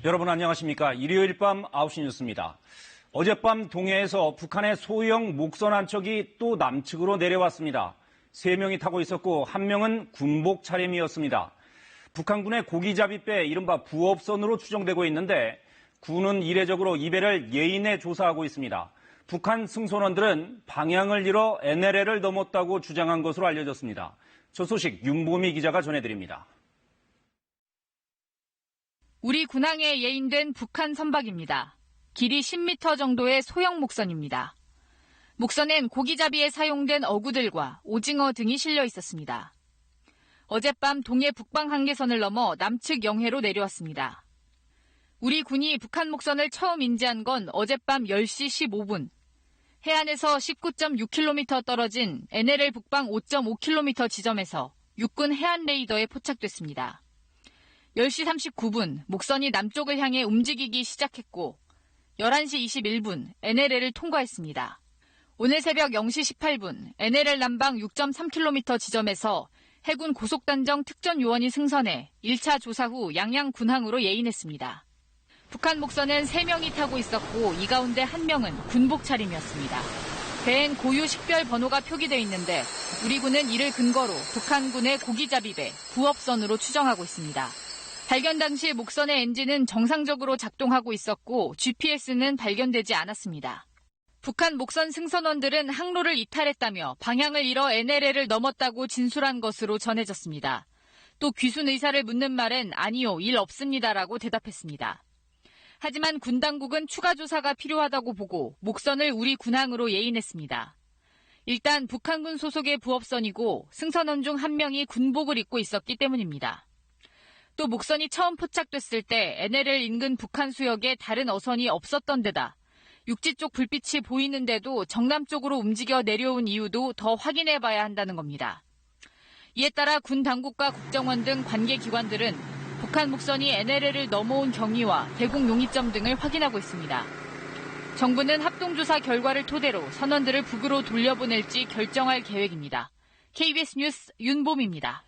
여러분 안녕하십니까? 일요일 밤 9시 뉴스입니다. 어젯밤 동해에서 북한의 소형 목선 한 척이 또 남측으로 내려왔습니다. 3명이 타고 있었고 1명은 군복 차림이었습니다. 북한군의 고기잡이배 이른바 부업선으로 추정되고 있는데 군은 이례적으로 이 배를 예인해 조사하고 있습니다. 북한 승선원들은 방향을 잃어 NLL을 넘었다고 주장한 것으로 알려졌습니다. 저 소식 윤보미 기자가 전해드립니다. 우리 군항에 예인된 북한 선박입니다. 길이 10m 정도의 소형 목선입니다. 목선엔 고기잡이에 사용된 어구들과 오징어 등이 실려 있었습니다. 어젯밤 동해 북방 한계선을 넘어 남측 영해로 내려왔습니다. 우리 군이 북한 목선을 처음 인지한 건 어젯밤 10시 15분. 해안에서 19.6km 떨어진 NLL 북방 5.5km 지점에서 육군 해안 레이더에 포착됐습니다. 10시 39분 목선이 남쪽을 향해 움직이기 시작했고 11시 21분 NLL을 통과했습니다. 오늘 새벽 0시 18분 NLL 남방 6.3km 지점에서 해군 고속단정 특전요원이 승선해 1차 조사 후 양양 군항으로 예인했습니다. 북한 목선엔 3명이 타고 있었고 이 가운데 1명은 군복 차림이었습니다. 배엔 고유 식별 번호가 표기되어 있는데 우리 군은 이를 근거로 북한군의 고기잡이배 부업선으로 추정하고 있습니다. 발견 당시 목선의 엔진은 정상적으로 작동하고 있었고 GPS는 발견되지 않았습니다. 북한 목선 승선원들은 항로를 이탈했다며 방향을 잃어 NLL을 넘었다고 진술한 것으로 전해졌습니다. 또 귀순 의사를 묻는 말엔 아니요, 일 없습니다라고 대답했습니다. 하지만 군 당국은 추가 조사가 필요하다고 보고 목선을 우리 군항으로 예인했습니다. 일단 북한군 소속의 부업선이고 승선원 중 1명이 군복을 입고 있었기 때문입니다. 또 목선이 처음 포착됐을 때 NLL 인근 북한 수역에 다른 어선이 없었던 데다 육지 쪽 불빛이 보이는데도 정남 쪽으로 움직여 내려온 이유도 더 확인해봐야 한다는 겁니다. 이에 따라 군 당국과 국정원 등 관계기관들은 북한 목선이 NLL을 넘어온 경위와 대공 용의점 등을 확인하고 있습니다. 정부는 합동조사 결과를 토대로 선원들을 북으로 돌려보낼지 결정할 계획입니다. KBS 뉴스 윤봄입니다.